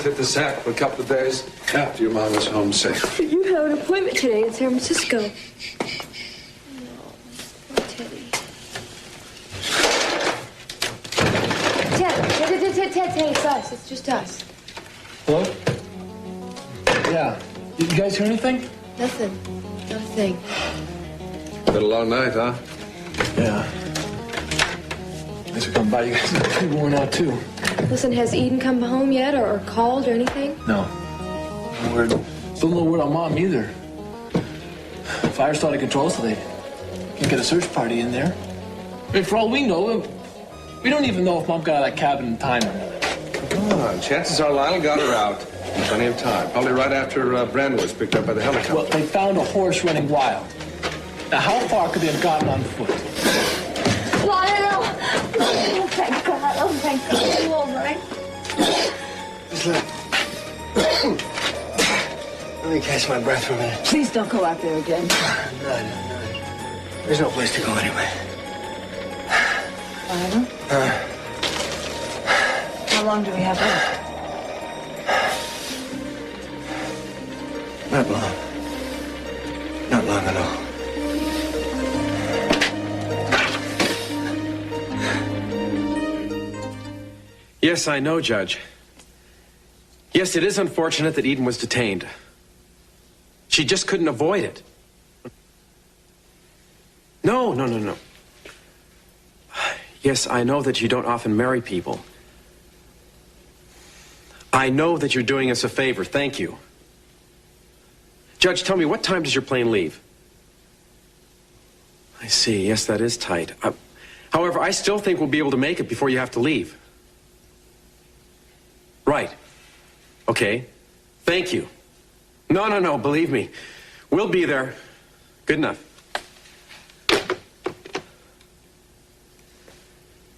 both hit the sack for a couple of days after your mom was home safe. You have an appointment today in San Francisco. No, Teddy. Ted, it's us. It's just us. Hello? Yeah. Did you guys hear anything? Nothing. Not a thing. Been a long night, huh? Yeah. Thanks for coming by. You guys are pretty worn out, too. Listen, has Eden come home yet or called or anything? No. No word. Still no word on Mom either. Fire's out of control, so they can't get a search party in there. I mean, for all we know, we don't even know if Mom got out of that cabin in time or not. Come on. Chances are Lionel got her out in plenty of time. Probably right after Brand was picked up by the helicopter. Well, they found a horse running wild. Now, how far could they have gotten on foot? Lionel! Oh, thank God. Oh, thank God. Are you all right? Just let me catch my breath for a minute. Please don't go out there again. No. There's no place to go anyway. Lionel? How long do we have left? Not long. Not long at all. Yes, I know, Judge. Yes, it is unfortunate that Eden was detained. She just couldn't avoid it. No. Yes, I know that you don't often marry people. I know that you're doing us a favor. Thank you. Judge, tell me, what time does your plane leave? I see. Yes, that is tight. However, I still think we'll be able to make it before you have to leave. Right. Okay. Thank you. No. Believe me. We'll be there. Good enough.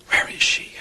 Where is she?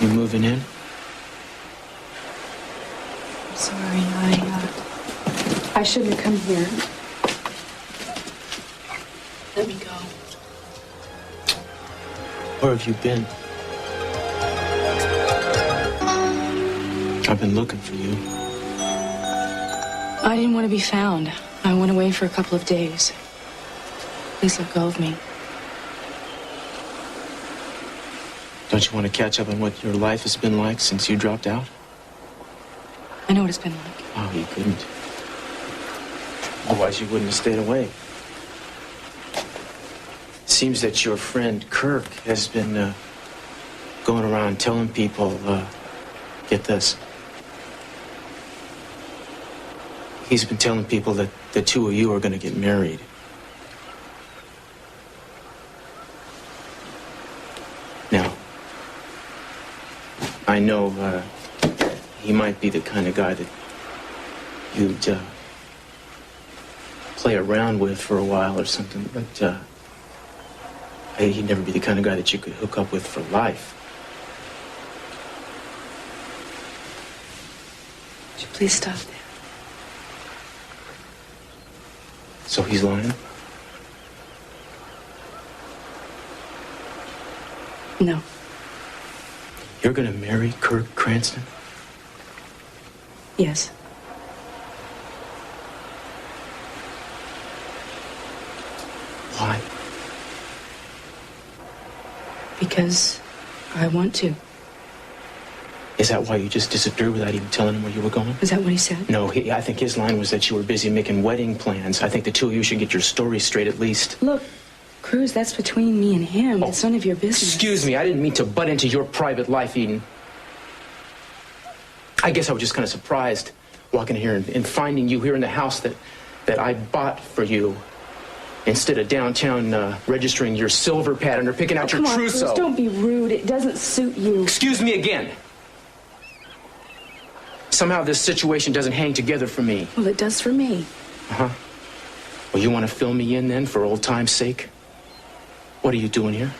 You moving in? I'm sorry, I shouldn't have come here. Let me go. Where have you been? I've been looking for you. I didn't want to be found. I went away for a couple of days. Please let go of me. Don't you want to catch up on what your life has been like since you dropped out? I know what it's been like. Oh, you couldn't. Otherwise, you wouldn't have stayed away. It seems that your friend Kirk has been going around telling people, get this. He's been telling people that the two of you are going to get married. Now, I know he might be the kind of guy that you'd play around with for a while or something, but he'd never be the kind of guy that you could hook up with for life. Would you please stop that? So he's lying? No. You're gonna marry Kirk Cranston? Yes. Why? Because I want to. Is that why you just disappeared without even telling him where you were going? Is that what he said? No, I think his line was that you were busy making wedding plans. I think the two of you should get your story straight at least. Look, Cruz, that's between me and him. It's none of your business. Excuse me, I didn't mean to butt into your private life, Eden. I guess I was just kind of surprised walking here and finding you here in the house that I bought for you. Instead of downtown registering your silver pattern or picking out your Come on, trousseau. Cruz, don't be rude. It doesn't suit you. Excuse me again. Somehow this situation doesn't hang together for me. Well, it does for me. Uh-huh. Well, you want to fill me in then for old time's sake? What are you doing here?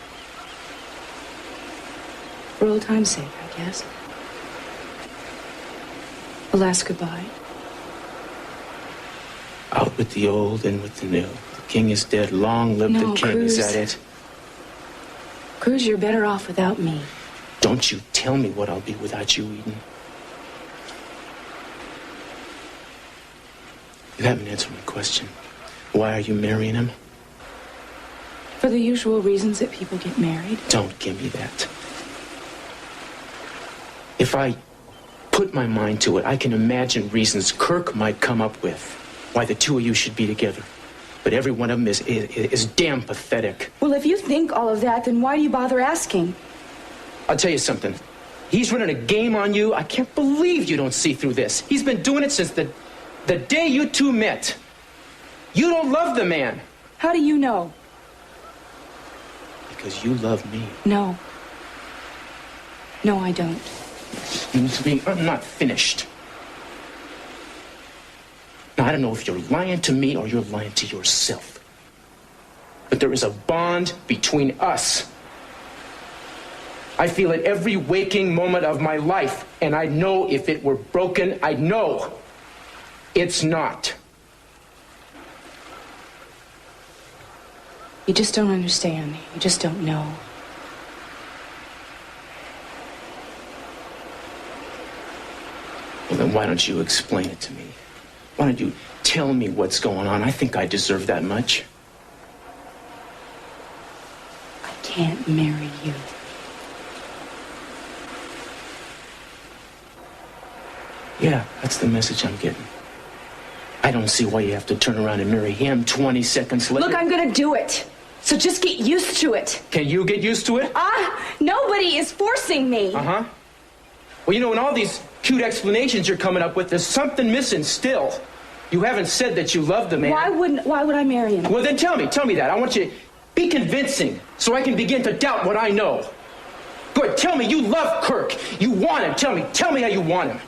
For old time's sake, I guess. A last goodbye. Out with the old and with the new. The king is dead. Long live No, the king. Cruz. Is that it? Cruz, you're better off without me. Don't you tell me what I'll be without you, Eden. You haven't answered my question. Why are you marrying him? For the usual reasons that people get married. Don't give me that. If I put my mind to it, I can imagine reasons Kirk might come up with why the two of you should be together. But every one of them is damn pathetic. Well, if you think all of that, then why do you bother asking? I'll tell you something. He's running a game on you. I can't believe you don't see through this. He's been doing it since the day you two met. You don't love the man. How do you know? Because you love me. No. No, I don't. I'm not finished. Now, I don't know if you're lying to me or you're lying to yourself. But there is a bond between us. I feel it every waking moment of my life, and I know if it were broken, I'd know. It's not. You just don't understand. You just don't know. Well, then why don't you explain it to me? Why don't you tell me what's going on? I think I deserve that much. I can't marry you. Yeah, that's the message I'm getting. I don't see why you have to turn around and marry him 20 seconds later. Look, I'm gonna do it. So just get used to it. Can you get used to it? Nobody is forcing me. Uh-huh. Well, you know, in all these cute explanations you're coming up with, there's something missing still. You haven't said that you love the man. Why would I marry him? Well, then tell me that. I want you to be convincing so I can begin to doubt what I know. Good, tell me you love Kirk. You want him. Tell me how you want him.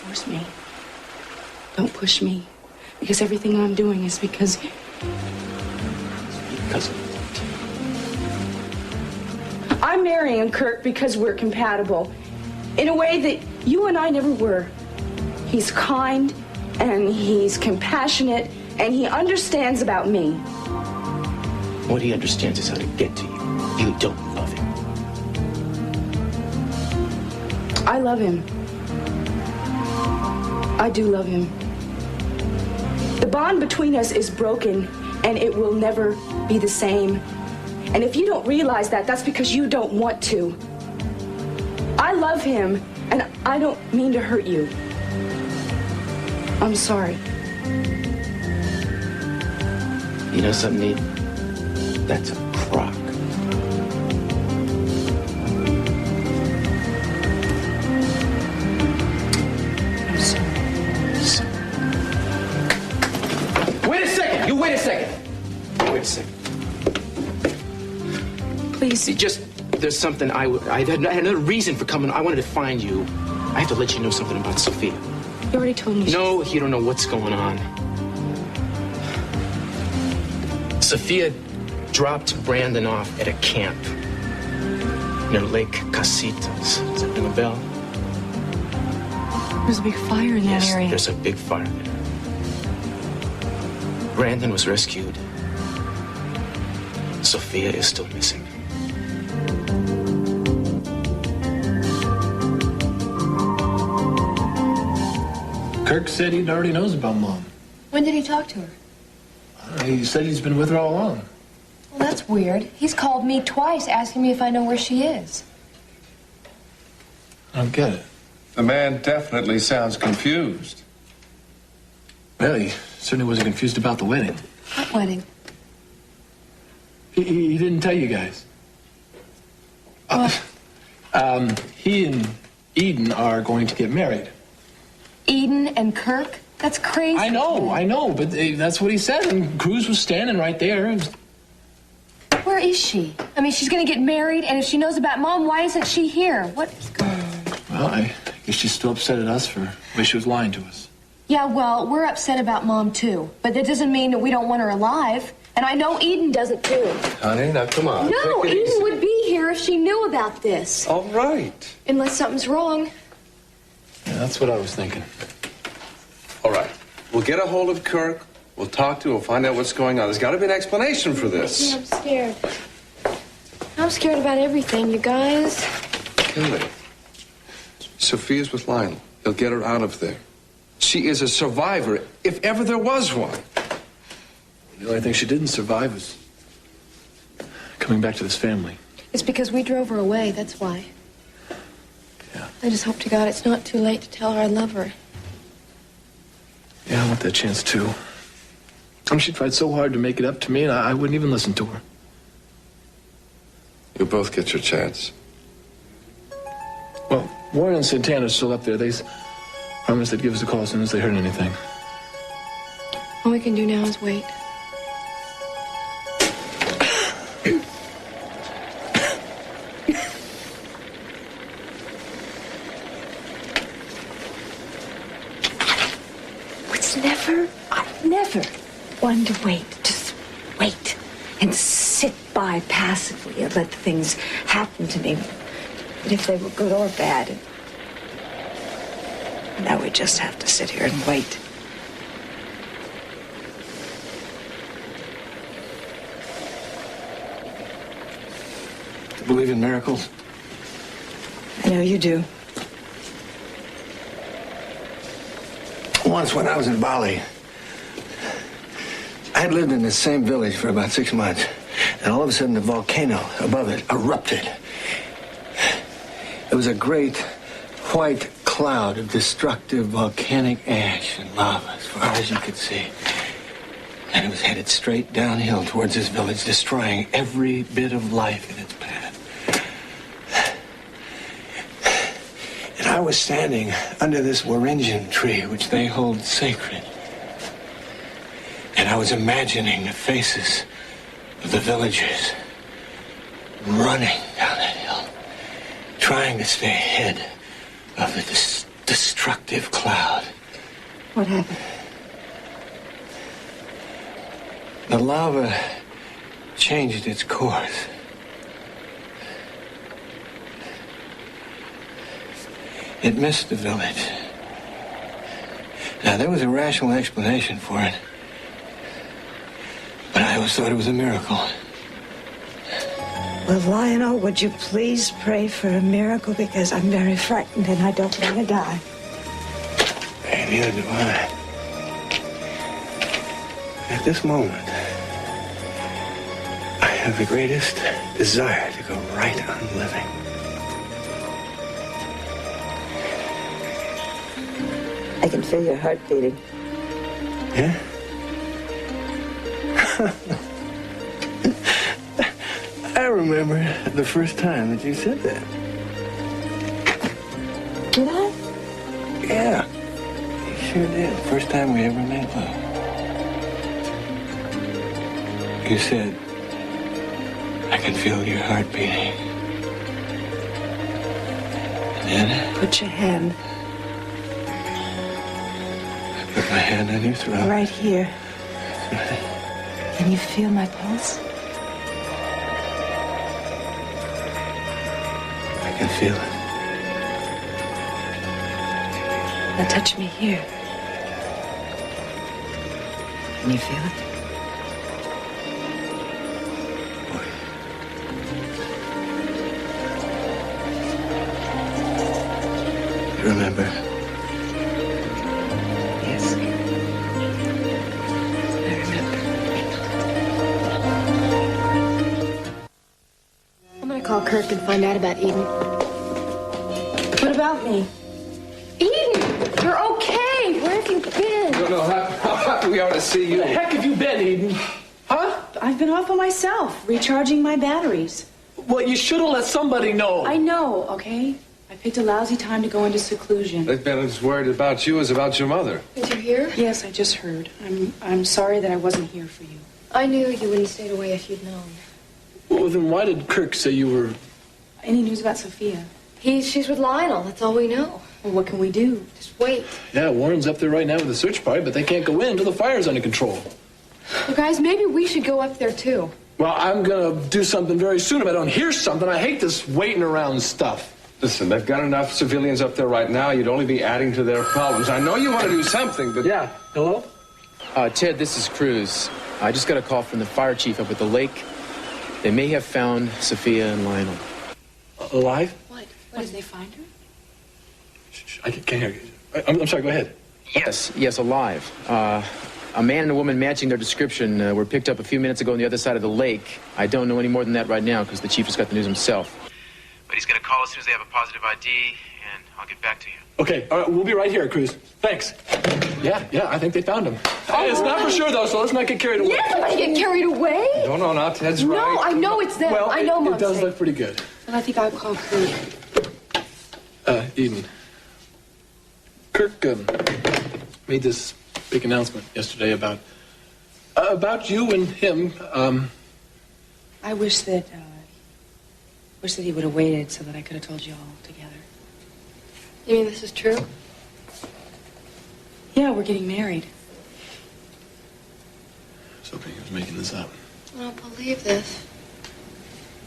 Force me. Don't push me. Because everything I'm doing is because... Because I'm marrying Kirk because we're compatible. In a way that you and I never were. He's kind, and he's compassionate, and he understands about me. what he understands is how to get to you. You don't love him. I love him. I do love him. The bond between us is broken, and it will never be the same. And if you don't realize that, that's because you don't want to. I love him, and I don't mean to hurt you. I'm sorry. You know something, Nate? That's a crock. I'm sorry. Wait a second! You wait a second! Wait a second. Please. See, there's something I had another reason for coming. I wanted to find you. I have to let you know something about Sophia. You already told me. No, you don't know what's going on. Sophia dropped Brandon off at a camp near Lake Casitas. Does that ring a bell? There's a big fire in that area. There's a big fire there. Brandon was rescued. Sophia is still missing. Kirk said he already knows about Mom. When did he talk to her? He said he's been with her all along. Well, that's weird. He's called me twice asking me if I know where she is. I don't get it. The man definitely sounds confused. Well, he certainly wasn't confused about the wedding. What wedding? He didn't tell you guys. He and Eden are going to get married. Eden and Kirk? That's crazy. I know, but that's what he said, and Cruz was standing right there. Where is she? I mean, she's going to get married, and if she knows about Mom, why isn't she here? What is going on? Well, I guess she's still upset at us for the way she was lying to us. Yeah, well, we're upset about Mom, too. But that doesn't mean that we don't want her alive. And I know Eden doesn't, too. Honey, now come on. No, take it Eden easy. would be here if she knew about this. All right. Unless something's wrong. Yeah, that's what I was thinking. All right. We'll get a hold of Kirk. We'll talk to him. We'll find out what's going on. There's got to be an explanation for this. Yeah, I'm scared. I'm scared about everything, you guys. Kelly, Sophia's with Lionel. They'll get her out of there. She is a survivor, if ever there was one. The only thing she didn't survive was coming back to this family. It's because we drove her away, that's why. Yeah. I just hope to God it's not too late to tell her I love her. Yeah, I want that chance, too. I mean, she tried so hard to make it up to me, and I wouldn't even listen to her. You'll both get your chance. Well, Warren and Santana are still up there. They promised they'd give us a call as soon as they heard anything. All we can do now is wait. I've never one to wait. Just wait and sit by passively and let things happen to me. But if they were good or bad. Now we just have to sit here and wait. You believe in miracles? I know you do. Once when I was in Bali, I had lived in the same village for about 6 months, and all of a sudden the volcano above it erupted. It was a great white cloud of destructive volcanic ash and lava as far as you could see. And it was headed straight downhill towards this village, destroying every bit of life in its path. And I was standing under this Waringian tree, which they hold sacred. And I was imagining the faces of the villagers running down that hill, trying to stay ahead of the destructive cloud. What happened? The lava changed its course. It missed the village. Now, there was a rational explanation for it, but I always thought it was a miracle. Well, Lionel, would you please pray for a miracle? Because I'm very frightened and I don't want to die. And neither do I. At this moment, I have the greatest desire to go right on living. I can feel your heart beating. Yeah? I remember the first time that you said that. Did I? Yeah, you sure did. First time we ever made love. You said, I can feel your heart beating. And then Put your hand I put my hand on your throat. right here. Can you feel my pulse? I can feel it. Now touch me here. Can you feel it? Remember, Kirk and find out about Eden. What about me? Eden, you're okay. Where have you been? No, how happy we are to see you. Where the heck have you been, Eden? Huh? I've been off by myself, recharging my batteries. Well, you should have let somebody know. I know, okay? I picked a lousy time to go into seclusion. They've been as worried about you as about your mother. Did you hear? Yes, I just heard. I'm sorry that I wasn't here for you. I knew you wouldn't have stayed away if you'd known. Well, then why did Kirk say you were... Any news about Sophia? She's with Lionel. That's all we know. Well, what can we do? Just wait. Yeah, Warren's up there right now with a search party, but they can't go in until the fire's under control. Well, guys, maybe we should go up there, too. Well, I'm gonna do something very soon. If I don't hear something, I hate this waiting around stuff. Listen, they've got enough civilians up there right now. You'd only be adding to their problems. I know you want to do something, but... Yeah, hello? Ted, this is Cruz. I just got a call from the fire chief up at the lake. They may have found Sophia and Lionel. Alive? What? What, did they find her? Shh, I can't hear you. I'm sorry, go ahead. Yes, alive. A man and a woman matching their description were picked up a few minutes ago on the other side of the lake. I don't know any more than that right now because the chief just got the news himself. But he's going to call as soon as they have a positive ID, and I'll get back to you. Okay, all right, we'll be right here, Cruz. Thanks. Yeah, I think they found him. It's not for sure, though, so let's not get carried away. Yeah, somebody get carried away. No, not Ted's right. No, I know it's them. Well, I know, Mom. it does look pretty good. Well, I think I'll call Kirk. Eden. Kirk made this big announcement yesterday about you and him. I wish that he would have waited so that I could have told you all together. You mean this is true? Yeah, we're getting married. I was hoping he was making this up. I don't believe this.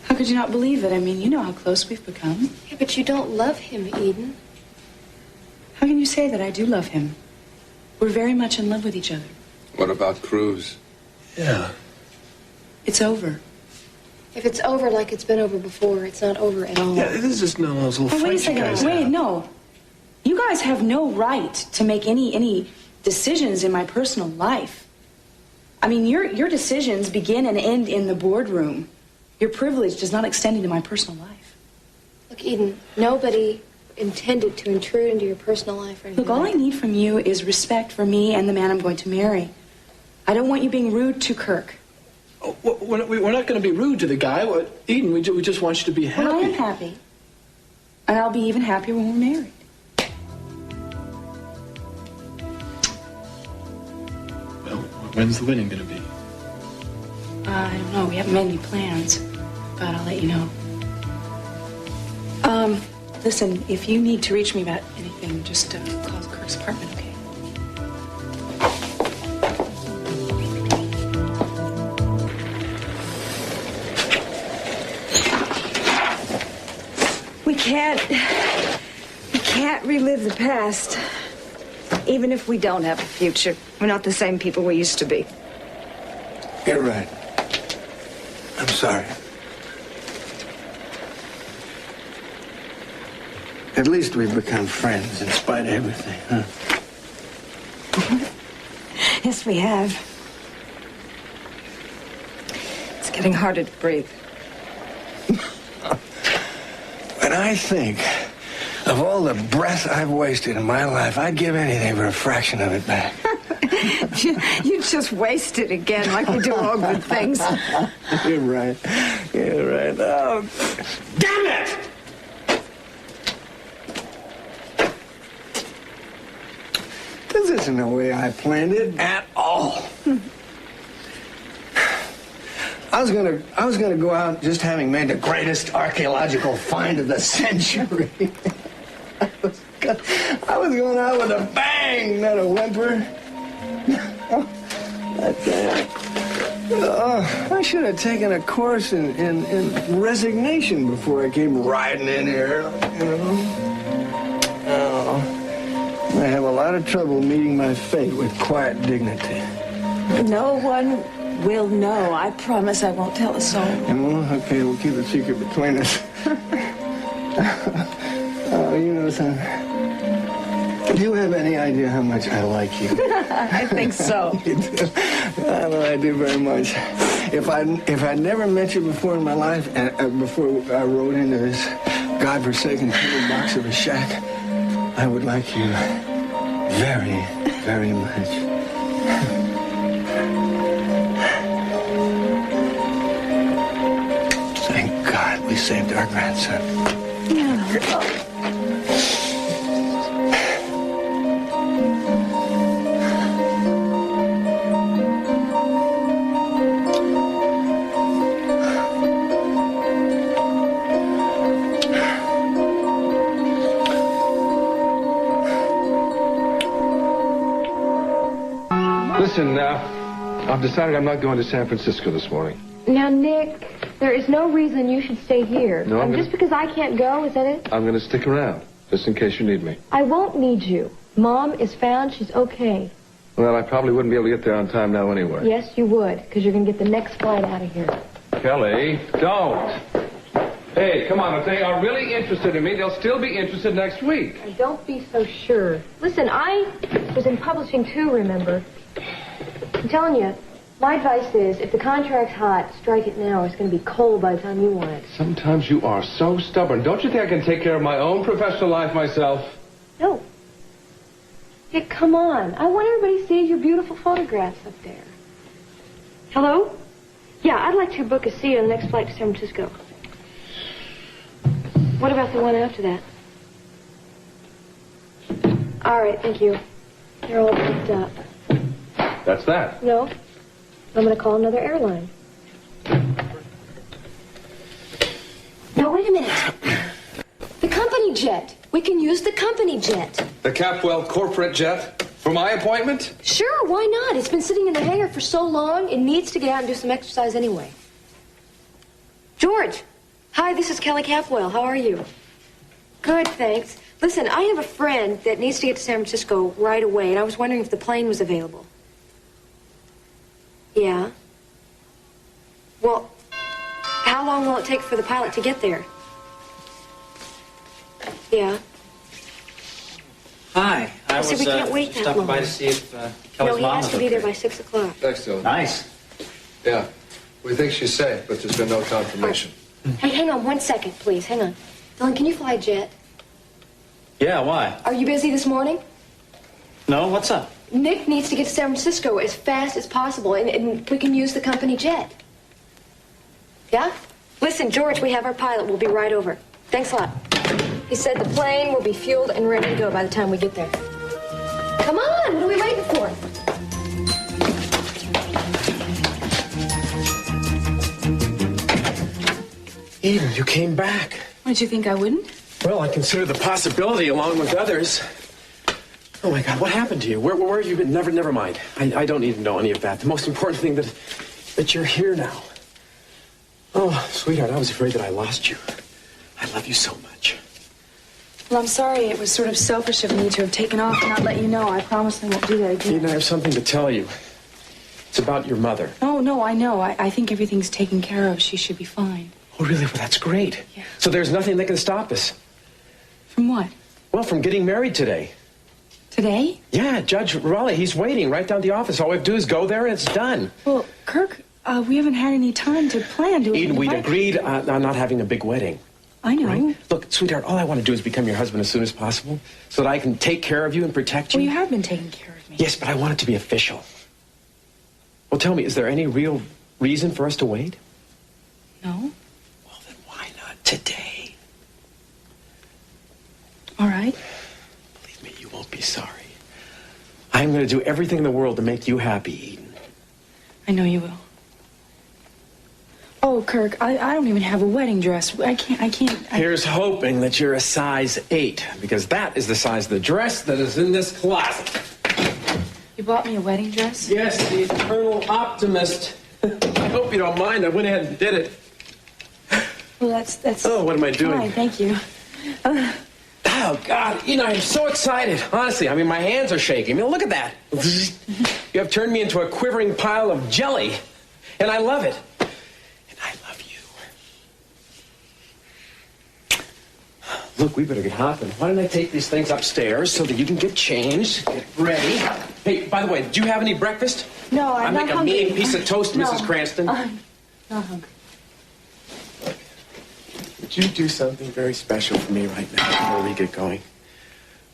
How could you not believe it? I mean, you know how close we've become. Yeah, but you don't love him, Eden. How can you say that? I do love him. We're very much in love with each other. What about Cruz? Yeah. It's over. If it's over like it's been over before, it's not over at all. Yeah, this is just one of those little Oh, wait a fights you guys second. Wait, have. no. You guys have no right to make any decisions in my personal life. I mean, your decisions begin and end in the boardroom. Your privilege does not extend into my personal life. Look, Eden, nobody intended to intrude into your personal life or anything. Look, all I need from you is respect for me and the man I'm going to marry. I don't want you being rude to Kirk. Oh, we're not going to be rude to the guy. Eden, we just want you to be happy. Well, I am happy. And I'll be even happier when we're married. Well, when's the wedding going to be? I don't know. We haven't made any plans. But I'll let you know. Listen, if you need to reach me about anything, just call Kirk's apartment, okay? We can't relive the past. Even if we don't have a future, we're not the same people we used to be. You're right. I'm sorry. At least we've become friends in spite of everything, huh? Yes, we have. It's getting harder to breathe. When I think of all the breath I've wasted in my life, I'd give anything for a fraction of it back. You just waste it again like we do all good things. You're right. You're right. Oh, damn it! This isn't the way I planned it at all. I was gonna go out just having made the greatest archaeological find of the century. I was going out with a bang, not a whimper. I should have taken a course in resignation before I came riding in here, you know. Oh, I have a lot of trouble meeting my fate with quiet dignity. No one will know. I promise I won't tell a soul. Okay, we'll keep the secret between us. Oh, you know something. Do you have any idea how much I like you? I think so. You do. I know I do very much. If I never met you before in my life, and before I rode into this godforsaken tin box of a shack, I would like you very, very much. Thank God we saved our grandson. Listen, I've decided I'm not going to San Francisco this morning. Now, Nick, there is no reason you should stay here. No, just because I can't go, is that it? I'm going to stick around, just in case you need me. I won't need you. Mom is found. She's okay. Well, I probably wouldn't be able to get there on time now anyway. Yes, you would, because you're going to get the next flight out of here. Kelly, don't. Hey, come on. If they are really interested in me, they'll still be interested next week. Don't be so sure. Listen, I was in publishing too, remember? I'm telling you, my advice is, if the contract's hot, strike it now. It's going to be cold by the time you want it. Sometimes you are so stubborn. Don't you think I can take care of my own professional life myself? No. Nick, come on. I want everybody to see your beautiful photographs up there. Hello? Yeah, I'd like to book a seat on the next flight to San Francisco. What about the one after that? All right, thank you. They're all booked up. That's that. No. I'm going to call another airline. Now, wait a minute. The company jet. We can use the company jet. The Capwell corporate jet for my appointment? Sure, why not? It's been sitting in the hangar for so long, it needs to get out and do some exercise anyway. George. Hi, this is Kelly Capwell. How are you? Good, thanks. Listen, I have a friend that needs to get to San Francisco right away, and I was wondering if the plane was available. Yeah. Well, how long will it take for the pilot to get there? Yeah. Hi, I was we can't wait that stopping long. by to see if No, Kelly's he mom has was to be okay. there by 6 o'clock. Thanks, Dylan. Nice. Yeah. We think she's safe, but there's been no confirmation. Hey, hang on 1 second, please. Hang on. Dylan, can you fly a jet? Yeah, why? Are you busy this morning? No, what's up? Nick needs to get to San Francisco as fast as possible, and we can use the company jet. Yeah? Listen, George, we have our pilot. We'll be right over. Thanks a lot. He said the plane will be fueled and ready to go by the time we get there. Come on, what are we waiting for? Eden, you came back. What, did you think I wouldn't? Well, I consider the possibility along with others. Oh, my God, what happened to you? Where have you been? Never mind. I don't need to know any of that. The most important thing that you're here now. Oh, sweetheart, I was afraid that I lost you. I love you so much. Well, I'm sorry. It was sort of selfish of me to have taken off and not let you know. I promise I won't do that again. Eden, I have something to tell you. It's about your mother. Oh, no, I know. I think everything's taken care of. She should be fine. Oh, really? Well, that's great. Yeah. So there's nothing that can stop us. From what? Well, from getting married today. Today? Yeah, Judge Raleigh, he's waiting right down at the office. All we have to do is go there and it's done. Well, Kirk, we haven't had any time to plan. Eden, we'd agreed on not having a big wedding. I know. Right? Look, sweetheart, all I want to do is become your husband as soon as possible so that I can take care of you and protect you. Well, you have been taking care of me. Yes, but I want it to be official. Well, tell me, is there any real reason for us to wait? No. Well, then why not today? All right. Believe me, you won't be sorry. I'm going to do everything in the world to make you happy, Eden. I know you will. Oh, Kirk, I don't even have a wedding dress. I can't. Here's hoping that you're a size 8, because that is the size of the dress that is in this closet. You bought me a wedding dress? Yes, the eternal optimist. I hope you don't mind. I went ahead and did it. Well, that's. Oh, what am I doing? Fine, thank you. Oh, God. You know, I'm so excited. Honestly, I mean, my hands are shaking. I mean, look at that. You have turned me into a quivering pile of jelly, and I love it. And I love you. Look, we better get hopping. Why don't I take these things upstairs so that you can get changed, get ready. Hey, by the way, did you have any breakfast? No, I'm not make a hungry. mean piece of toast, No. Mrs. Cranston. I'm not hungry. Would you do something very special for me right now before we get going?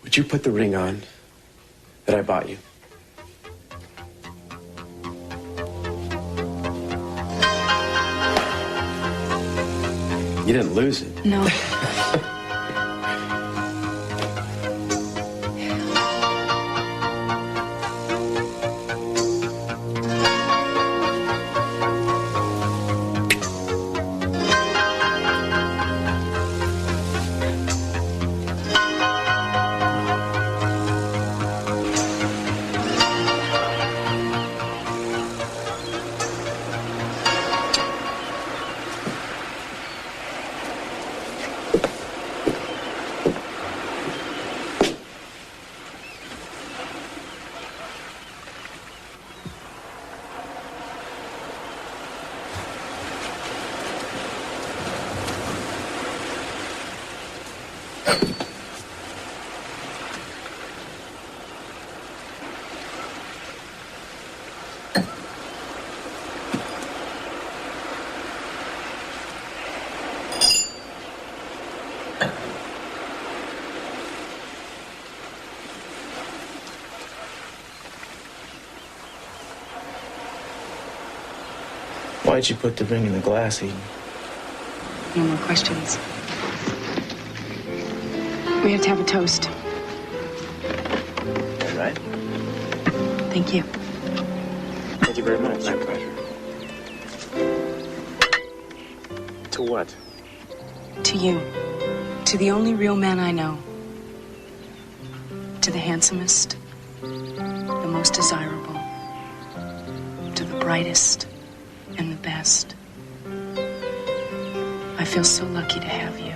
Would you put the ring on that I bought you? You didn't lose it. No. Why'd you put the ring in the glass, Eden? No more questions. We have to have a toast. All right. Thank you. Thank you very much. My pleasure. To what? To you. To the only real man I know. To the handsomest, the most desirable, to the brightest and the best. I feel so lucky to have you.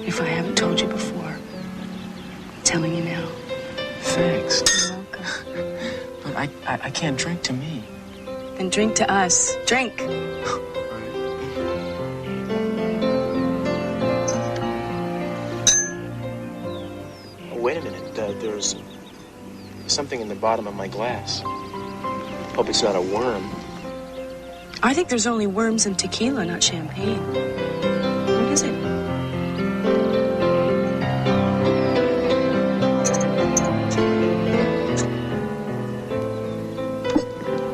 If I haven't told you before, I'm telling you now. Thanks. You're welcome. But I can't drink to me. Then drink to us. Drink. Oh, wait a minute. There's something in the bottom of my glass. Hope it's not a worm. I think there's only worms in tequila, not champagne. What is it?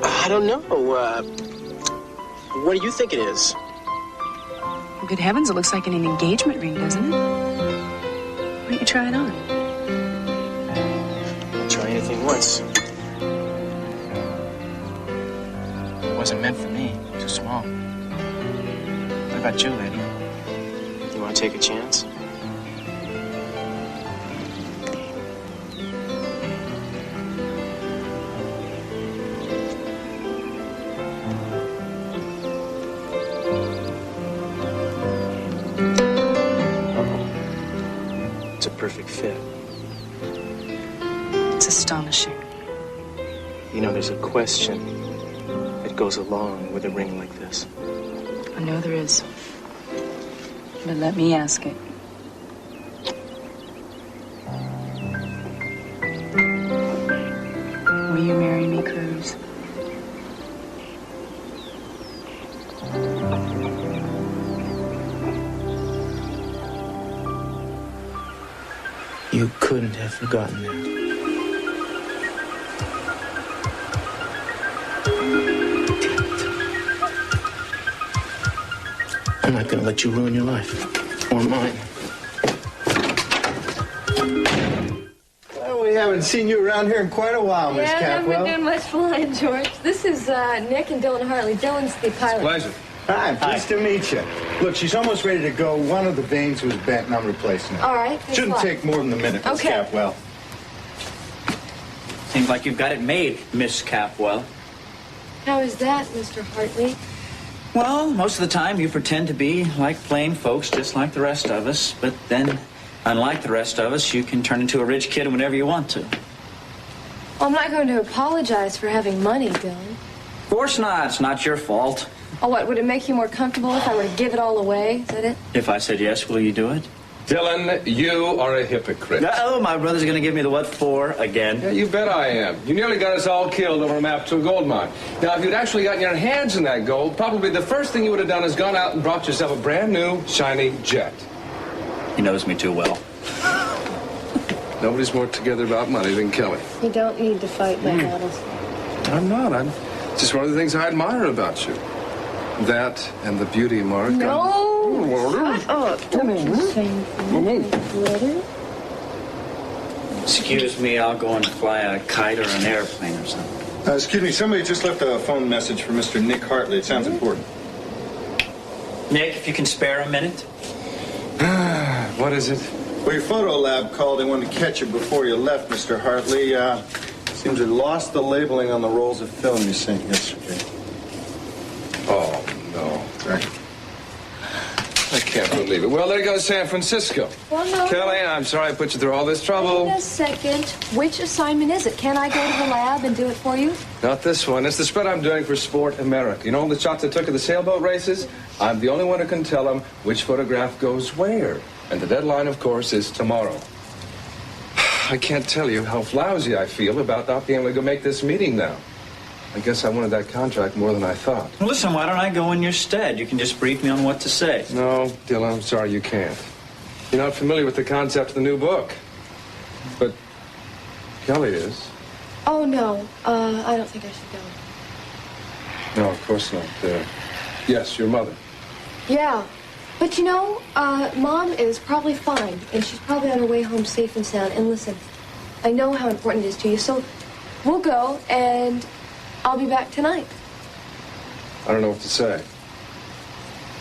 I don't know. What do you think it is? Well, good heavens, it looks like an engagement ring, doesn't it? Why don't you try it on? I'll try anything once. It wasn't meant for me. Too small. What about you, lady? You want to take a chance? It's a perfect fit. It's astonishing. You know, there's a question that goes along with a ring like this. I know there is. But let me ask it. Will you marry me, Cruz? You couldn't have forgotten that. I'm not gonna let you ruin your life. Or mine. Well, we haven't seen you around here in quite a while, Miss Yeah, I haven't Capwell. been doing much flying, George. This is Nick and Dylan Hartley. Dylan's the pilot. Pleasure. Hi, pleased to meet you. Look, she's almost ready to go. One of the vanes was bent, and I'm replacing it. All right. thanks a Shouldn't lot. take more than a minute, Miss Okay. Capwell. Seems like you've got it made, Miss Capwell. How is that, Mr. Hartley? Well, most of the time you pretend to be like plain folks, just like the rest of us. But then, unlike the rest of us, you can turn into a rich kid whenever you want to. Well, I'm not going to apologize for having money, Dylan. Of course not. It's not your fault. Oh, what? Would it make you more comfortable if I were to give it all away? Is that it? If I said yes, will you do it? Dylan, you are a hypocrite. Oh, my brother's going to give me the what for again. Yeah, you bet I am. You nearly got us all killed over a map to a gold mine. Now, if you'd actually gotten your hands on that gold, probably the first thing you would have done is gone out and brought yourself a brand new, shiny jet. He knows me too well. Nobody's more together about money than Kelly. You don't need to fight my battles. I'm not. It's just one of the things I admire about you. That and the beauty mark. No! Shut up. Don't you say anything. Excuse me, I'll go and fly a kite or an airplane or something. Excuse me, somebody just left a phone message for Mr. Nick Hartley. It sounds important. Nick, if you can spare a minute. What is it? Well, your photo lab called. They wanted to catch you before you left, Mr. Hartley. Seems they lost the labeling on the rolls of film you sent yesterday. Oh, no. Right. I can't believe it. Well, there goes San Francisco. Well, no. Kelly, I'm sorry I put you through all this trouble. Wait a second. Which assignment is it? Can I go to the lab and do it for you? Not this one. It's the spread I'm doing for Sport America. You know all the shots I took of the sailboat races? I'm the only one who can tell them which photograph goes where. And the deadline, of course, is tomorrow. I can't tell you how lousy I feel about not being able to go make this meeting now. I guess I wanted that contract more than I thought. Well, listen, why don't I go in your stead? You can just brief me on what to say. No, Dylan, I'm sorry you can't. You're not familiar with the concept of the new book. But Kelly is. Oh, no. I don't think I should go. No, of course not. Yes, your mother. Yeah. But you know, Mom is probably fine, and she's probably on her way home safe and sound. And listen, I know how important it is to you, so we'll go, and I'll be back tonight. I don't know what to say.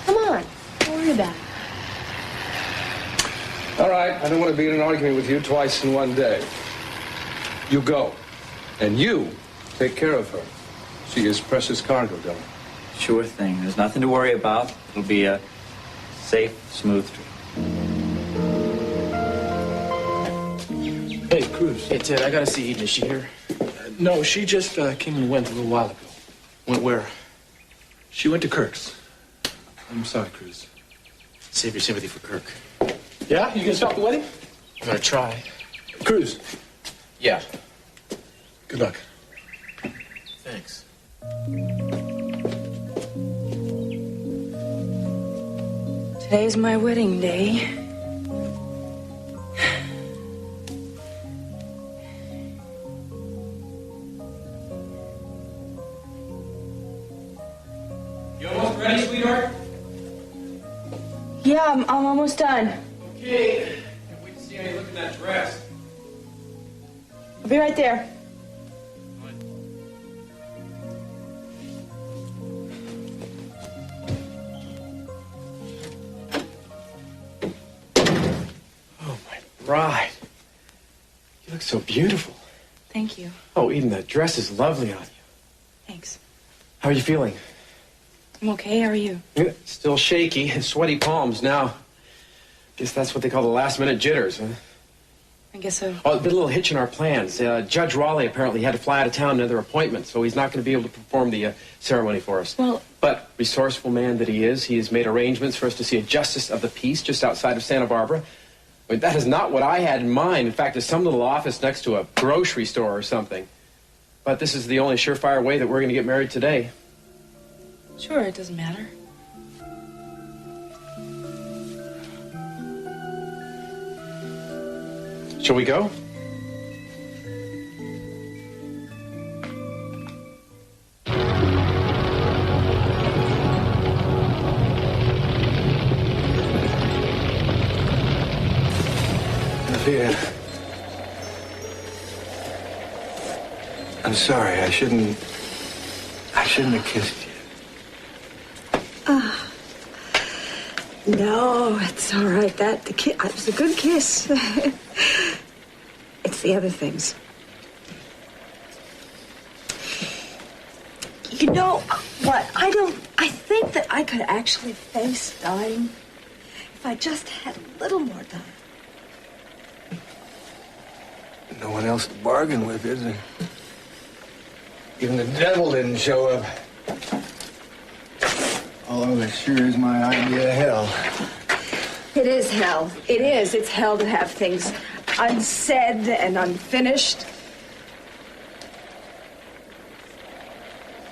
Come on. Don't worry about it. All right, I don't want to be in an argument with you twice in one day. You go, and you take care of her. She is precious cargo, Dylan. Sure thing. There's nothing to worry about. It'll be a safe, smooth trip. Hey, Cruz. Hey, Ted, I gotta see Eden. Is she here? No, she just came and went a little while ago. Went where? She went to Kirk's. I'm sorry, Cruz. Save your sympathy for Kirk. Yeah? You gonna stop the wedding? I'm gonna try. Cruz. Yeah. Good luck. Thanks. Today's my wedding day. You almost ready, sweetheart? Yeah, I'm almost done. Okay. Can't wait to see how you look in that dress. I'll be right there. Bride. You look so beautiful. Thank you. Oh, Eden, that dress is lovely on you. Thanks. How are you feeling? I'm okay. How are you? Yeah, still shaky and sweaty palms now. Guess that's what they call the last-minute jitters, huh? I guess so. Oh, there's been a little hitch in our plans. Judge Raleigh apparently had to fly out of town on another appointment, so he's not going to be able to perform the ceremony for us. Well... But, resourceful man that he has made arrangements for us to see a justice of the peace just outside of Santa Barbara. I mean, that is not what I had in mind. In fact, it's some little office next to a grocery store or something. But this is the only surefire way that we're going to get married today. Sure, it doesn't matter. Shall we go? Sophia, I'm sorry. I shouldn't have kissed you. No, it's all right. It was a good kiss. It's the other things. You know what? I think that I could actually face dying if I just had a little more time. No one else to bargain with, is there? Even the devil didn't show up. Although it sure is my idea of hell. It is hell. It is. It's hell to have things unsaid and unfinished.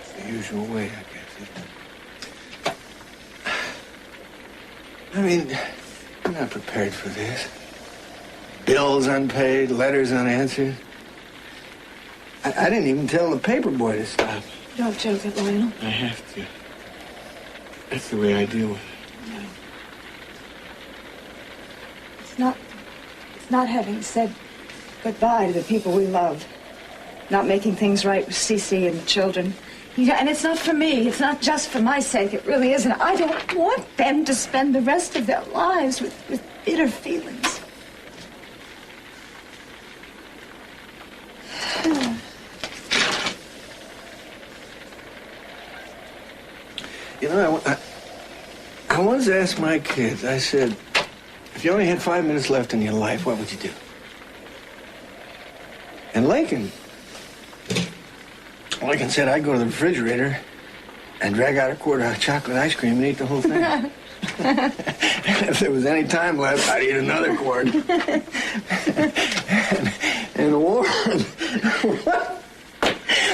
It's the usual way, I guess, isn't it? I mean, I'm not prepared for this. Bills unpaid, letters unanswered. I didn't even tell the paper boy to stop. Don't joke it, Lionel. I have to. That's the way I deal with it. No. It's not having said goodbye to the people we love. Not making things right with Cece and the children. Yeah, and it's not for me. It's not just for my sake. It really isn't. I don't want them to spend the rest of their lives with bitter feelings. You know, I once asked my kids, I said, if you only had 5 minutes left in your life, what would you do? And Lincoln said, I'd go to the refrigerator and drag out a quart of chocolate ice cream and eat the whole thing. If there was any time left, I'd eat another quart. and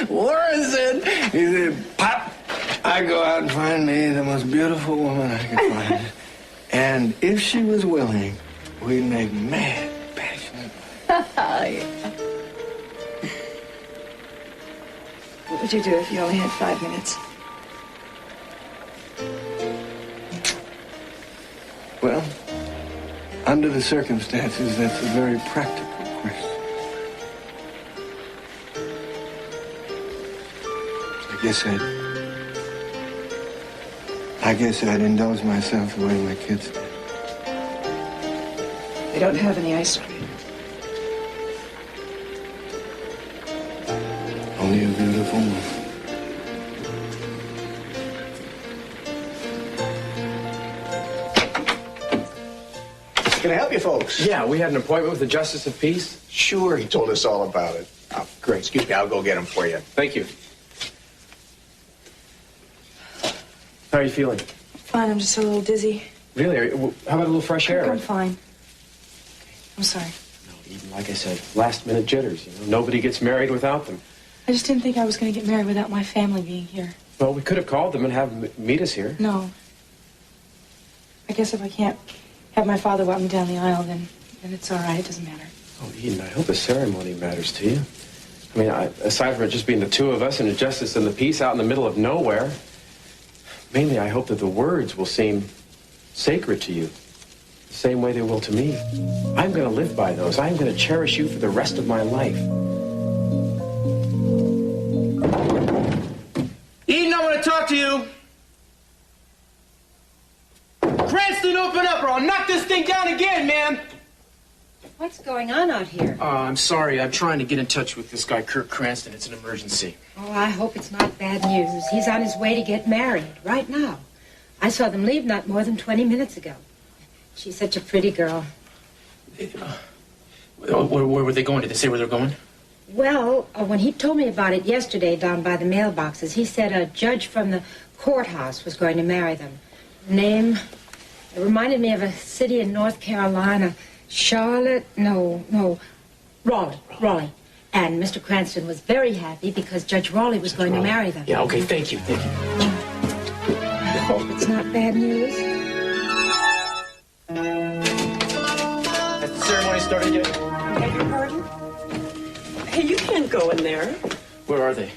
Warren said, Pop, I'd go out and find me the most beautiful woman I could find. And if she was willing, we'd make mad, passionate love. Yeah. What would you do if you only had 5 minutes? Well, under the circumstances, that's a very practical question. I guess I'd indulge myself the way my kids did. They don't have any ice cream. Only a beautiful woman. Can I help you folks? Yeah, we had an appointment with the Justice of Peace. Sure, he told us all about it. Oh, great. Excuse me, I'll go get him for you. Thank you. How are you feeling? Fine, I'm just a little dizzy. Really? How about a little fresh air? I'm fine. I'm sorry. No, even like I said, last-minute jitters. Nobody gets married without them. I just didn't think I was going to get married without my family being here. Well, we could have called them and have them meet us here. No. I guess if I can't have my father walk me down the aisle, then it's all right. It doesn't matter. Oh, Eden, I hope the ceremony matters to you. I mean, aside from it just being the two of us and the Justice and the Peace out in the middle of nowhere, mainly I hope that the words will seem sacred to you, the same way they will to me. I'm going to live by those. I'm going to cherish you for the rest of my life. Eden, I want to talk to you. Cranston, open up or I'll knock this thing down again, man. What's going on out here? I'm sorry. I'm trying to get in touch with this guy, Kirk Cranston. It's an emergency. Oh, I hope it's not bad news. He's on his way to get married right now. I saw them leave not more than 20 minutes ago. She's such a pretty girl. Where were they going? Did they say where they're going? Well, when he told me about it yesterday down by the mailboxes, he said a judge from the courthouse was going to marry them. Name, it reminded me of a city in North Carolina. Charlotte, no, Raleigh. And Mr. Cranston was very happy because Judge Raleigh was going to marry them. Yeah, okay, thank you. I hope it's not bad news. Has the ceremony started yet? Beg your pardon? Hey, you can't go in there. Where are they?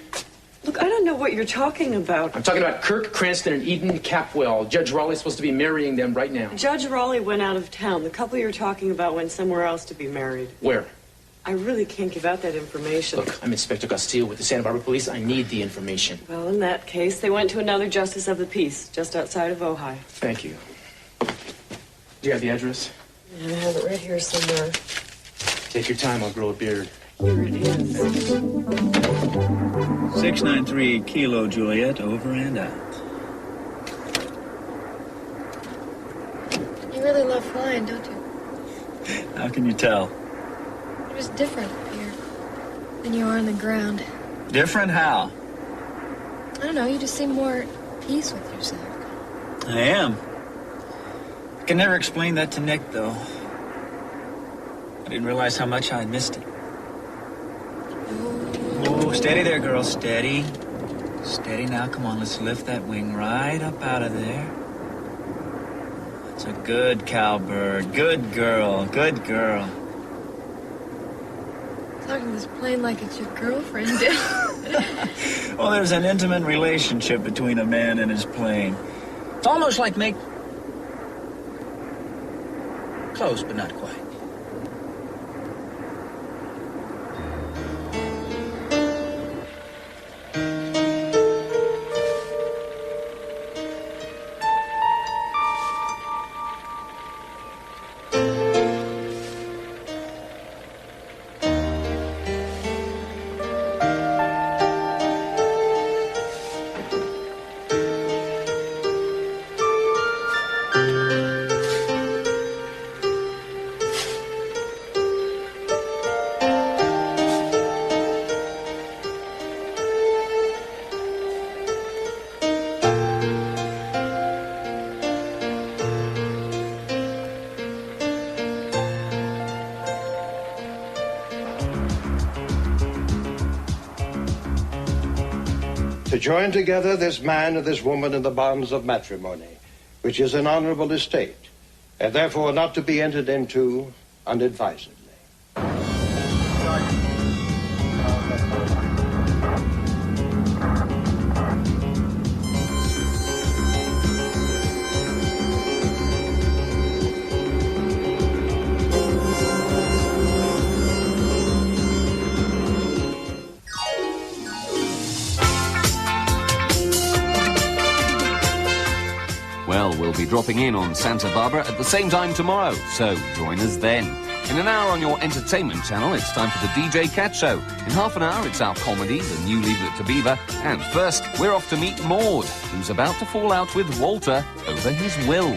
Look, I don't know what you're talking about. I'm talking about Kirk Cranston and Eden Capwell. Judge Raleigh's supposed to be marrying them right now. Judge Raleigh went out of town. The couple you're talking about went somewhere else to be married. Where? I really can't give out that information. Look, I'm Inspector Castillo with the Santa Barbara Police. I need the information. Well, in that case, they went to another Justice of the Peace, just outside of Ojai. Thank you. Do you have the address? I have it right here somewhere. Take your time, I'll grow a beard. Here it is. 693 Kilo Juliet, over and out. You really love flying, don't you? How can you tell? You're just different up here than you are on the ground. Different how? I don't know, you just seem more at peace with yourself. I am. could never explain that to Nick, though. I didn't realize how much I missed it. Oh, steady there, girl, steady. Steady now, come on, let's lift that wing right up out of there. That's a good cowbird. Good girl, good girl. Talking to this plane like it's your girlfriend. Well, there's an intimate relationship between a man and his plane. It's almost like make... Close, but not quite. To join together this man and this woman in the bonds of matrimony, which is an honorable estate, and therefore not to be entered into unadvisedly. Well, we'll be dropping in on Santa Barbara at the same time tomorrow, so join us then. In an hour on your entertainment channel, it's time for the DJ Cat Show. In half an hour, it's our comedy, The New Leave It to Beaver. And first, we're off to meet Maud, who's about to fall out with Walter over his will.